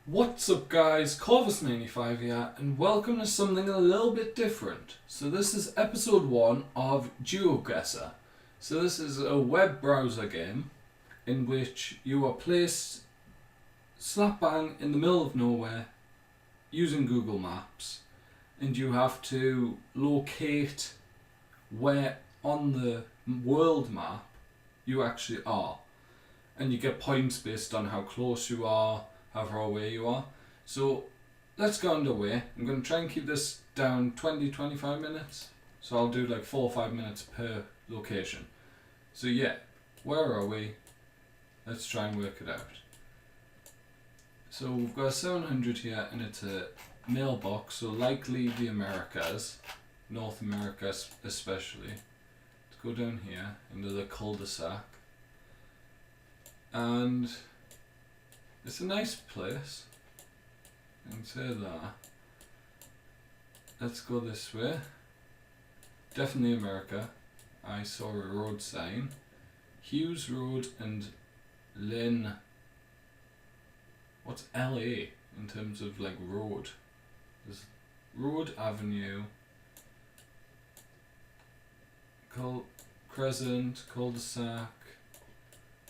What's up guys, Corvus95 here and welcome to something a little bit different. So this is episode 1 of Geoguessr. So this is a web browser game in which you are placed slap bang in the middle of nowhere using Google Maps, and you have to locate where on the world map you actually are, and you get points based on how close you are, how far away you are. So let's go underway. I'm going to try and keep this down 20-25 minutes, so I'll do like 4 or 5 minutes per location. So yeah, where are we? Let's try and work it out. So we've got 700 here and it's a mailbox, so likely the Americas, North America especially. Let's go down here into the cul-de-sac, and it's a nice place, I can say that. Let's go this way. Definitely America. I saw a road sign. Hughes Road and Lynn. What's LA in terms of like road? There's Road Avenue, Crescent, cul-de-sac.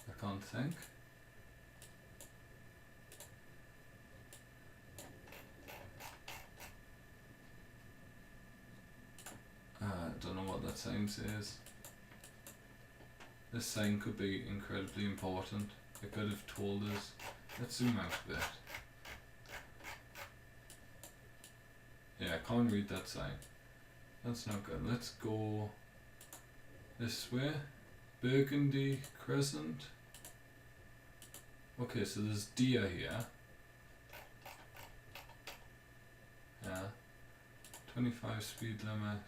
I can't think. I don't know what that sign says. This sign could be incredibly important. It could have told us. Let's zoom out a bit. Yeah, I can't read that sign. That's not good. Let's go this way. Burgundy Crescent. Okay, so there's deer here. Yeah. 25 speed limit.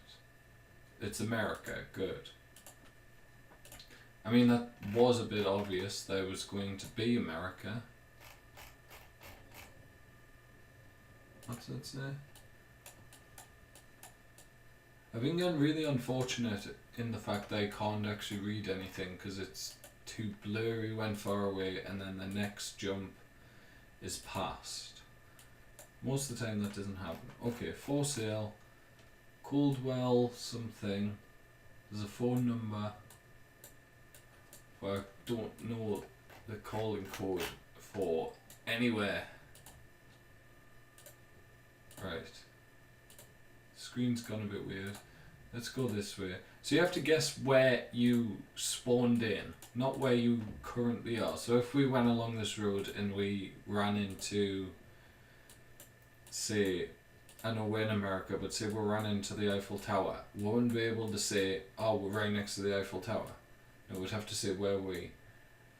It's America, good. I mean, that was a bit obvious that it was going to be America. What's that say? I've been getting really unfortunate in the fact that I can't actually read anything because it's too blurry when far away and then the next jump is past. Most of the time that doesn't happen. Okay, for sale. Coldwell something. There's a phone number, but I don't know the calling code for anywhere. Right. Screen's gone a bit weird. Let's go this way. So you have to guess where you spawned in, not where you currently are. So if we went along this road and we ran into, say, I know we're in America, but say we ran into the Eiffel Tower, we wouldn't be able to say, oh, we're right next to the Eiffel Tower. No, we'd have to say where we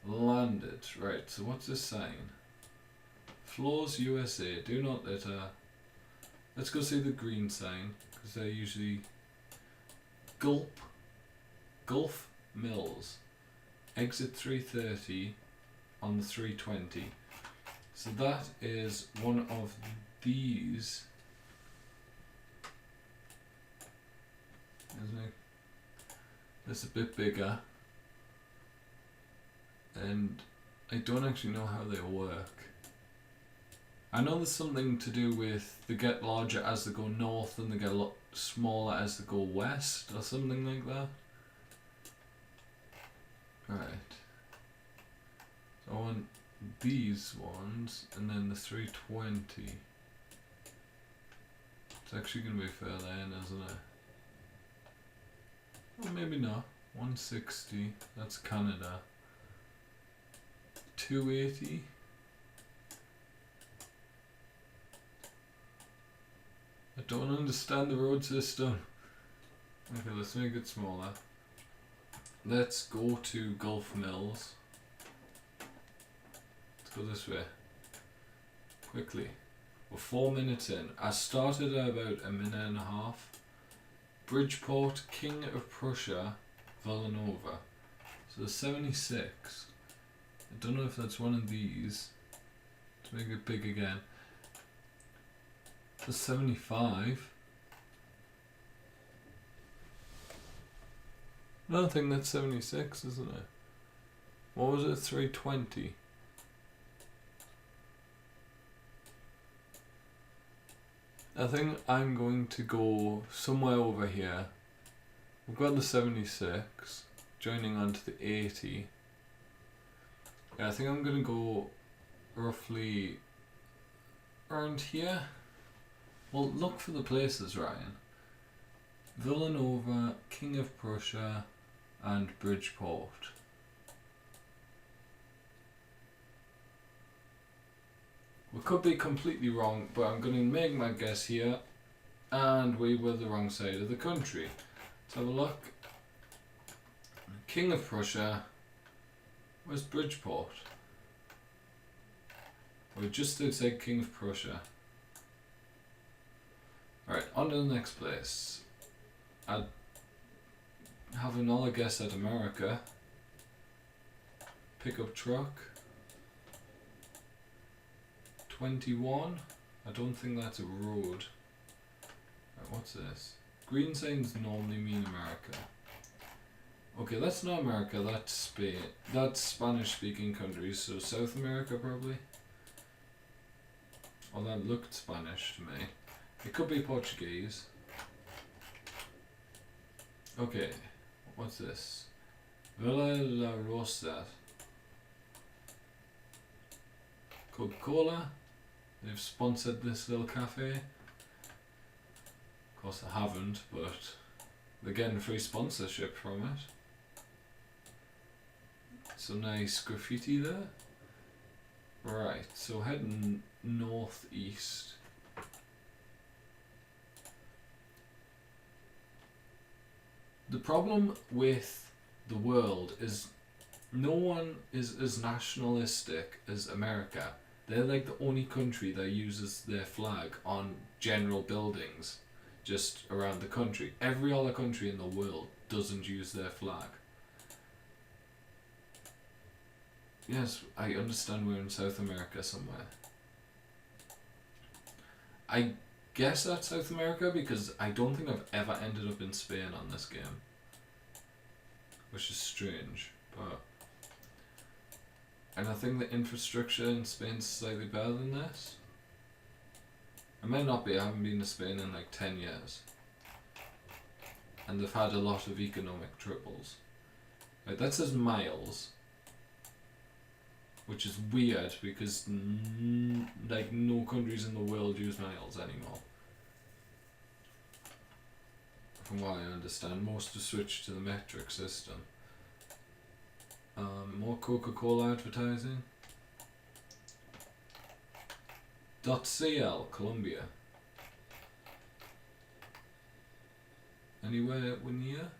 landed. Right, so what's this sign? Floors USA, do not litter. Let's go see the green sign, because they're usually Gulf Mills. Exit 330 on the 320. So that is one of these. Isn't it? That's a bit bigger, and I don't actually know how they work. I know there's something to do with they get larger as they go north and they get a lot smaller as they go west or something like that. Right. So I want these ones and then the 320. It's actually going to be further in, isn't it? Well, maybe not. 160, that's Canada. 280. I don't understand the road system. Okay, let's make it smaller. Let's go to Gulf Mills. Let's go this way. Quickly. We're 4 minutes in. I started at about a minute and a half. Bridgeport, King of Prussia, Villanova. So there's 76. I don't know if that's one of these. Let's make it big again. There's 75. I don't think that's 76, isn't it? What was it? 320. I think I'm going to go somewhere over here. We've got the 76, joining onto the 80. Yeah, I think I'm going to go roughly around here. Well, look for the places, Ryan. Villanova, King of Prussia, and Bridgeport. We could be completely wrong, but I'm going to make my guess here, and we were the wrong side of the country. Let's have a look. King of Prussia. Where's Bridgeport? We're just outside King of Prussia. Alright, on to the next place. I'd have another guess at America. Pickup truck. 21. I don't think that's a road. Right, what's this? Green signs normally mean America. Okay, that's not America, that's Spain. That's Spanish speaking countries, so South America probably. Oh, that looked Spanish to me. It could be Portuguese. Okay, what's this? Villa La Rosa. Coca-Cola. They've sponsored this little cafe. Of course I haven't, but they're getting free sponsorship from it. Some nice graffiti there. Right, so heading northeast. The problem with the world is no one is as nationalistic as America. They're like the only country that uses their flag on general buildings just around the country. Every other country in the world doesn't use their flag. Yes, I understand we're in South America somewhere. I guess that's South America because I don't think I've ever ended up in Spain on this game. Which is strange, but... And I think the infrastructure in Spain is slightly better than this. It might not be, I haven't been to Spain in like 10 years. And they've had a lot of economic troubles. Right, that says miles. Which is weird because like no countries in the world use miles anymore. From what I understand, most have switched to the metric system. More Coca-Cola advertising. .cl, Colombia. Anywhere near?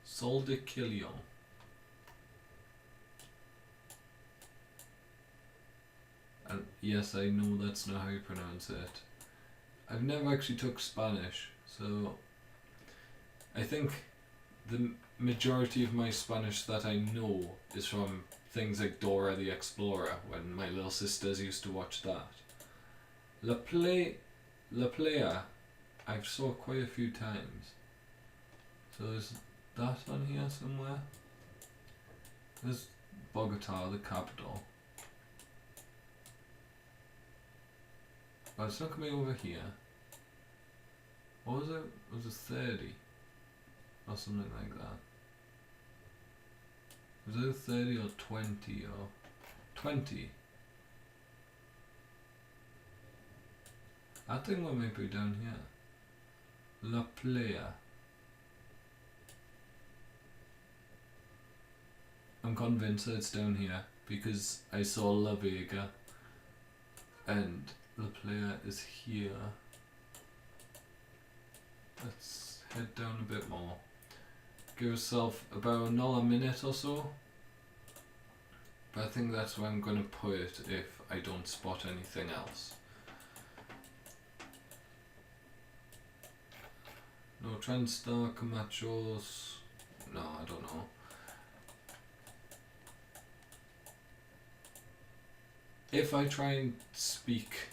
Sol de Quillion. And yes, I know that's not how you pronounce it. I've never actually took Spanish, so I think the majority of my Spanish that I know is from things like Dora the Explorer, when my little sisters used to watch that. La Playa, I've saw quite a few times. So there's that on here somewhere. There's Bogota, the capital. But it's not coming over here. What was it? Was it 30? Or something like that. Was it 30 or 20 or 20? I think we might be down here. La Playa. I'm convinced that it's down here because I saw La Vega and La Playa is here. Let's head down a bit more. Give yourself about another minute or so. But I think that's where I'm going to put it if I don't spot anything else. No Transstar, Camachos. No, I don't know. If I try and speak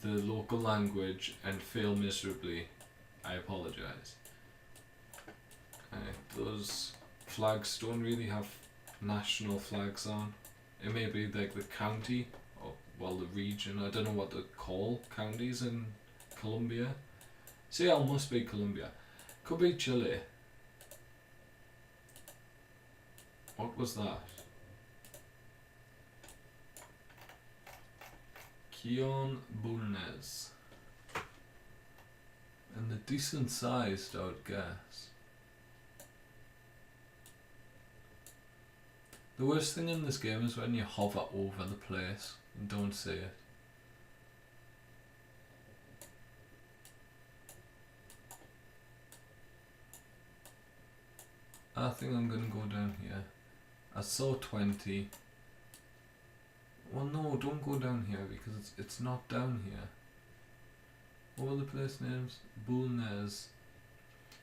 the local language and fail miserably, I apologise. Those flags don't really have national flags on. It may be like the county or well, the region. I don't know what they call counties in Colombia. CL must be Colombia. Could be Chile. What was that? Kion Bulnes. And they're decent sized, I would guess. The worst thing in this game is when you hover over the place and don't see it. I think I'm gonna go down here. I saw 20. Well, no, don't go down here because it's not down here. What were the place names? Bulnes.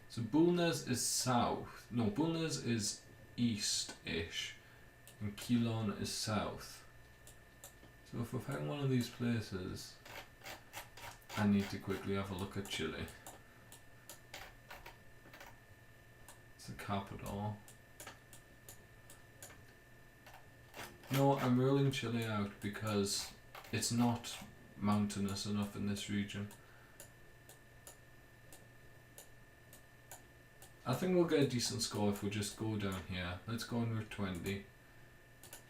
So Bulnes is south. No, Bulnes is east-ish. And Quilon is south. So if I find one of these places, I need to quickly have a look at Chile. It's the capital. No, I'm ruling Chile out because it's not mountainous enough in this region. I think we'll get a decent score if we just go down here. Let's go on Route 20.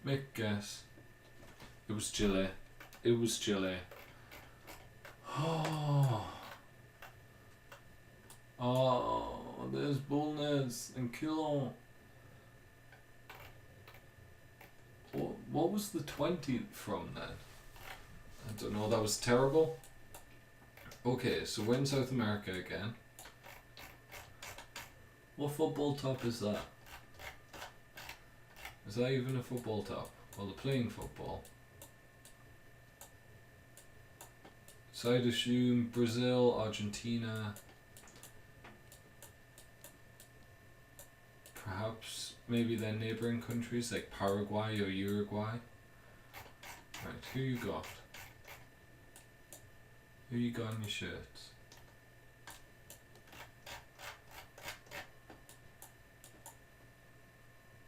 Make a guess. It was Chile. It was Chile. Oh, there's Bulnes and Quilon. What was the 20 from then? I don't know, that was terrible. Okay, so we're in South America again. What football top is that? Is that even a football top? Well, they're playing football. So I'd assume Brazil, Argentina, perhaps maybe their neighbouring countries like Paraguay or Uruguay. Right, who you got? Who you got on your shirts?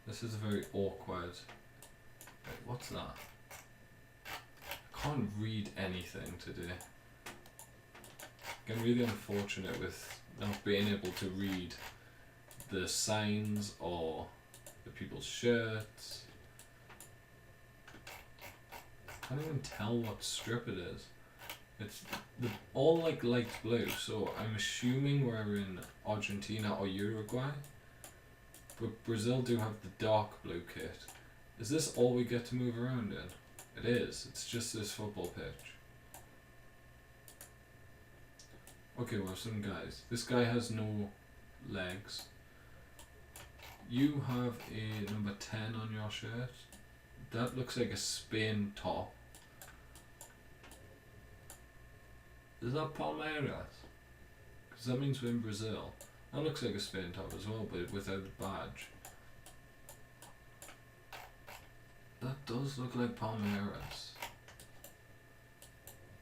This is very awkward. Wait, what's that? I can't read anything today. I'm really unfortunate with not being able to read the signs or the people's shirts. I can't even tell what strip it is. It's all like light blue, so I'm assuming we're in Argentina or Uruguay. But Brazil do have the dark blue kit. Is this all we get to move around in? It is. It's just this football pitch. Okay, well, some guys. This guy has no legs. You have a number 10 on your shirt. That looks like a Spain top. Is that Palmeiras? Because that means we're in Brazil. That looks like a Spain top as well, but without the badge. That does look like Palmeiras.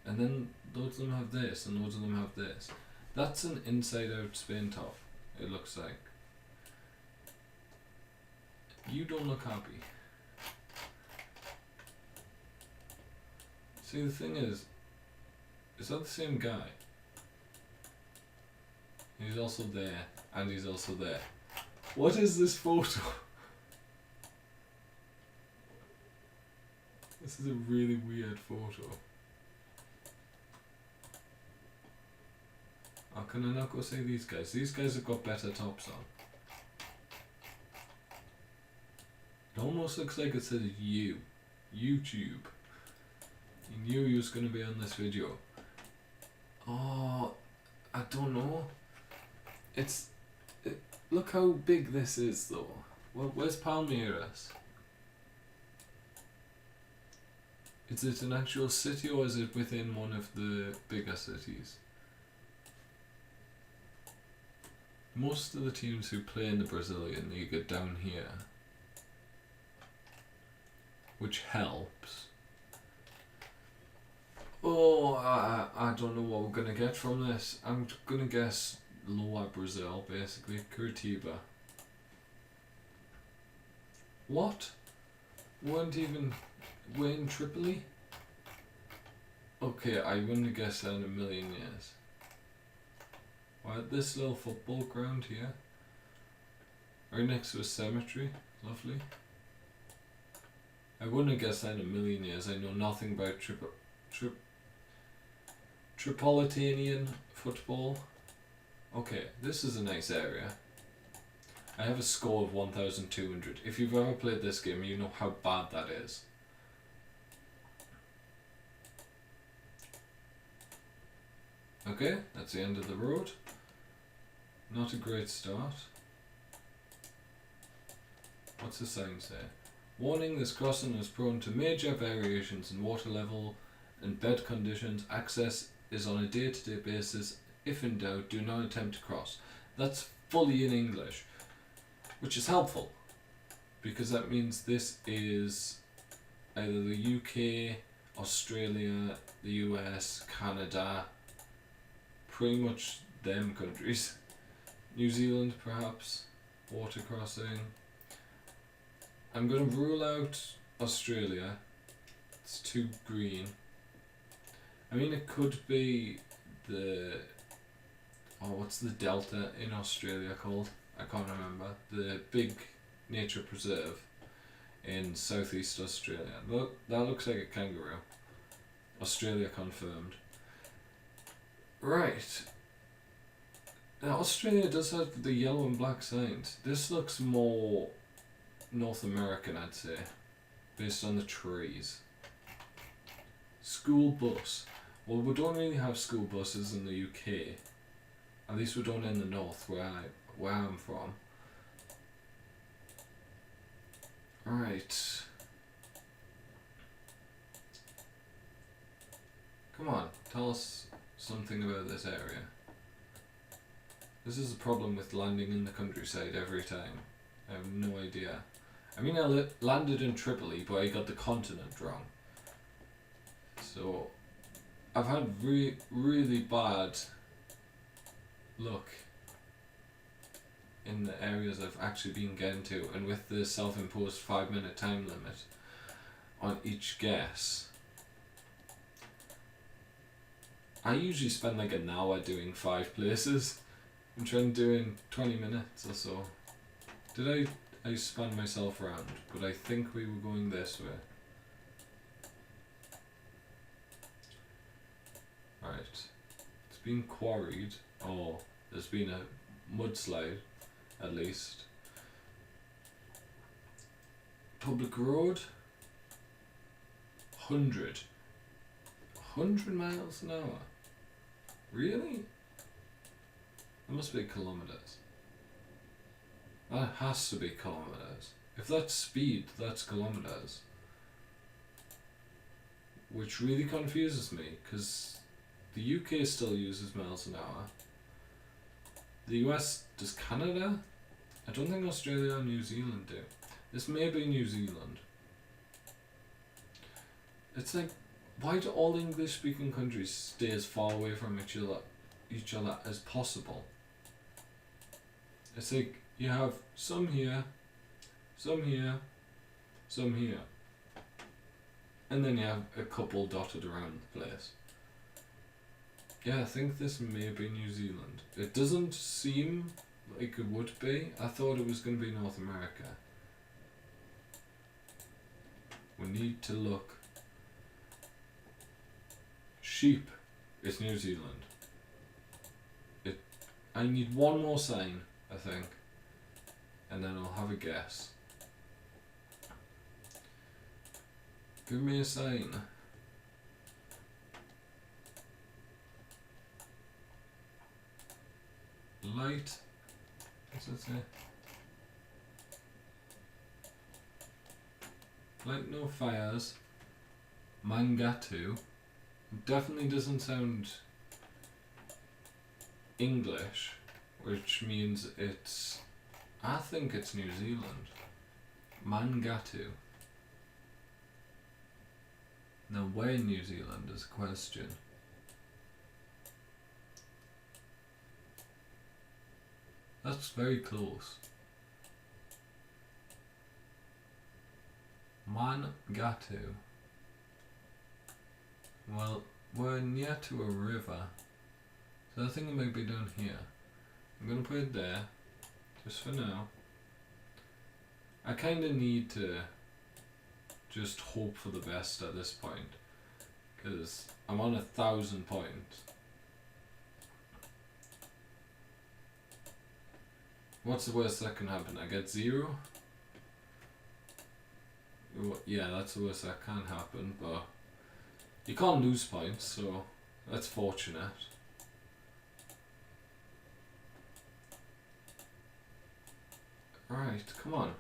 And then loads of them have this, and loads of them have this. That's an inside-out Spain top, it looks like. You don't look happy. See, the thing is that the same guy? He's also there, and he's also there. What is this photo? This is a really weird photo. Oh, can I not go see these guys? These guys have got better tops on. It almost looks like it says you. YouTube. You knew you was going to be on this video. Oh, I don't know. Look how big this is though. Well, where's Palmeiras? Is it an actual city or is it within one of the bigger cities? Most of the teams who play in the Brazilian League are down here, which helps. Oh, I don't know what we're gonna get from this. I'm gonna guess lower Brazil, basically. Curitiba. What? We're in Tripoli? Okay, I wouldn't have guessed that in a million years. Why this little football ground here? Right next to a cemetery. Lovely. I wouldn't have guessed that in a million years. I know nothing about Tripolitanian football. Okay, this is a nice area. I have a score of 1,200. If you've ever played this game, you know how bad that is. Okay, that's the end of the road. Not a great start. What's the sign say? Warning, this crossing is prone to major variations in water level and bed conditions. Access is on a day-to-day basis. If in doubt, do not attempt to cross. That's fully in English, which is helpful, because that means this is either the UK, Australia, the US, Canada, pretty much them countries. New Zealand perhaps, water crossing. I'm going to rule out Australia. It's too green. I mean, it could be the... Oh, what's the delta in Australia called? I can't remember. The big nature preserve in southeast Australia. Look, that looks like a kangaroo. Australia confirmed. Right. Now, Australia does have the yellow and black signs. This looks more North American, I'd say, based on the trees. School bus. Well, we don't really have school buses in the UK. At least we don't in the north, where I'm from. Right. Come on, tell us something about this area. This is a problem with landing in the countryside every time. I have no idea. I mean, I landed in Tripoli, but I got the continent wrong. So, I've had really bad luck in the areas I've actually been getting to, and with the self-imposed 5-minute time limit on each guess. I usually spend like an hour doing 5 places. I'm trying to do in 20 minutes or so. Did I spun myself around, but I think we were going this way. Right. It's been quarried. Oh, there's been a mudslide, at least. Public road. 100 miles an hour. Really? That must be kilometers. That has to be kilometers. If that's speed, that's kilometers. Which really confuses me, because the UK still uses miles an hour. The US, does Canada? I don't think Australia or New Zealand do. This may be New Zealand. It's like, why do all English speaking countries stay as far away from each other as possible? It's like, you have some here, some here, some here. And then you have a couple dotted around the place. Yeah, I think this may be New Zealand. It doesn't seem like it would be. I thought it was going to be North America. We need to look. Sheep is New Zealand. I need one more sign, I think. And then I'll have a guess. Give me a sign. Light. What's it say? Light no fires. Mangatu. Definitely doesn't sound English, which means it's... I think it's New Zealand. Mangatu. Now, where in New Zealand is a question. That's very close. Mangatu. Well, we're near to a river. So I think it might be down here. I'm going to put it there, just for now. I kind of need to just hope for the best at this point, because I'm on 1,000 points. What's the worst that can happen? I get 0? Yeah, that's the worst that can happen, but you can't lose points, so that's fortunate. Right, come on.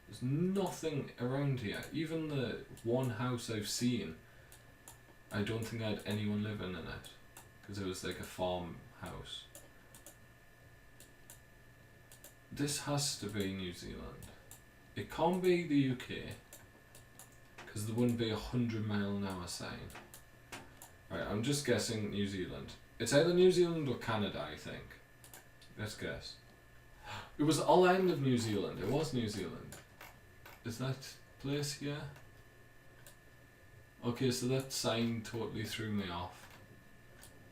There's nothing around here. Even the one house I've seen, I don't think I had anyone living in it, because it was like a farm house. This has to be New Zealand. It can't be the UK, because there wouldn't be a 100-mile-an-hour sign. Right, I'm just guessing New Zealand. It's either New Zealand or Canada, I think. Let's guess. It was all island of New Zealand. It was New Zealand. Is that place here? Okay, so that sign totally threw me off.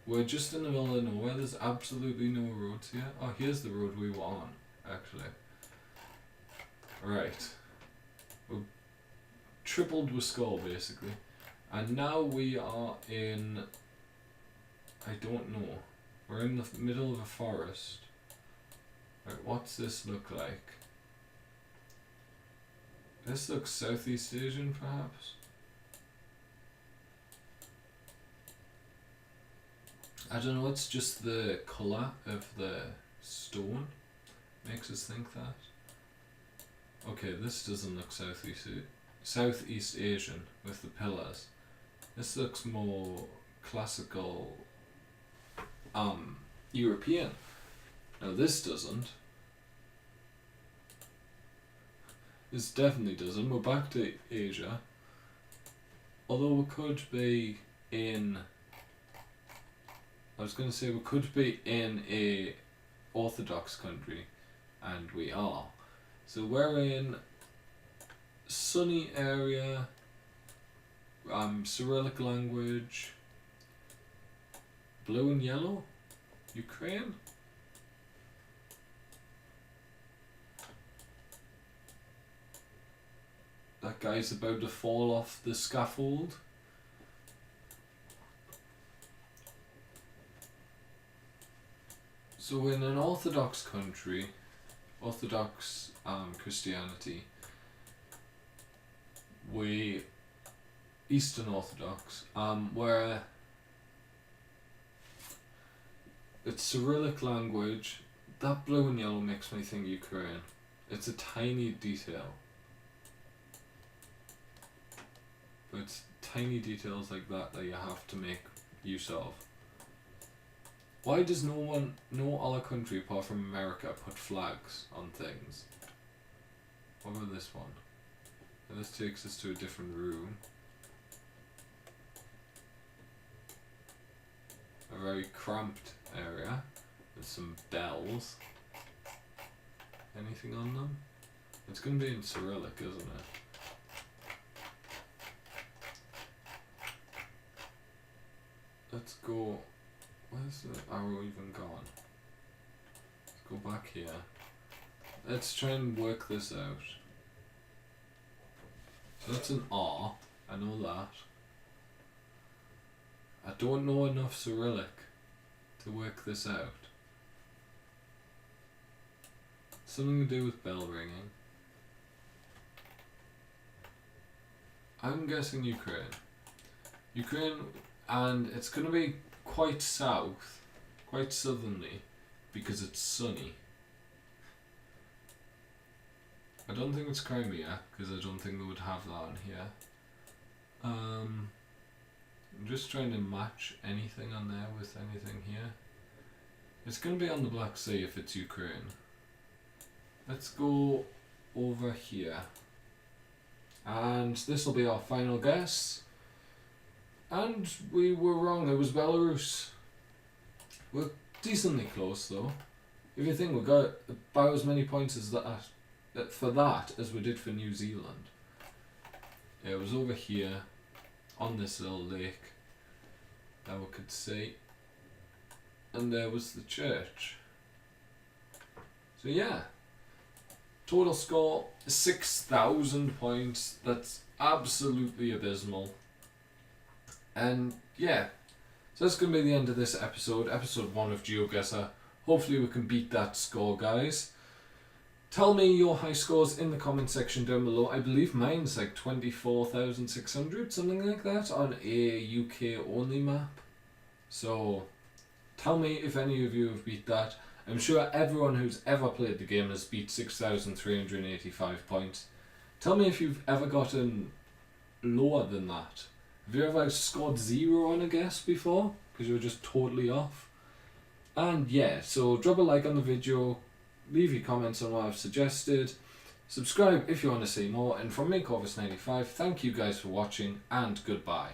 We're just in the middle of nowhere. There's absolutely no roads here. Oh, here's the road we were on, actually. Right. We've tripled the score, basically. And now we are in... I don't know. We're in the middle of a forest. Right, what's this look like? This looks Southeast Asian, perhaps? I don't know, it's just the colour of the stone makes us think that. Okay, this doesn't look Southeast Asian with the pillars. This looks more classical European. Now this doesn't. This definitely doesn't. We're back to Asia. Although we could be in... I was going to say we could be in a Orthodox country, and we are. So we're in sunny area, Cyrillic language, blue and yellow, Ukraine. That guy's about to fall off the scaffold. So in an Orthodox country, Orthodox Christianity, we Eastern Orthodox, where it's Cyrillic language. That blue and yellow makes me think Ukraine. It's a tiny detail. But it's tiny details like that that you have to make use of. Why does no other country apart from America put flags on things? What about this one? And this takes us to a different room. A very cramped area with some bells. Anything on them? It's going to be in Cyrillic, isn't it? Let's go. Where's the arrow even gone? Let's go back here. Let's try and work this out. So that's an R, I know that. I don't know enough Cyrillic to work this out. Something to do with bell ringing. I'm guessing Ukraine. Ukraine, and it's going to be quite south, quite southerly, because it's sunny. I don't think it's Crimea, because I don't think they would have that on here. I'm just trying to match anything on there with anything here. It's going to be on the Black Sea if it's Ukraine. Let's go over here. And this will be our final guess. And we were wrong, it was Belarus. We're decently close though. If you think we got about as many points as that for that as we did for New Zealand. Yeah, it was over here on this little lake. that we could see. And there was the church. So yeah, total score 6,000 points. That's absolutely abysmal. And yeah, so that's going to be the end of this episode, episode 1 of Geoguessr. Hopefully we can beat that score, guys. Tell me your high scores in the comment section down below. I believe mine's like 24,600, something like that, on a UK only map. So tell me if any of you have beat that. I'm sure everyone who's ever played the game has beat 6,385 points. Tell me if you've ever gotten lower than that. Have you ever scored 0 on a guess before? Because you were just totally off. And yeah, so drop a like on the video, leave your comments on what I've suggested, subscribe if you want to see more, and from me, Geoguessr95, thank you guys for watching, and goodbye.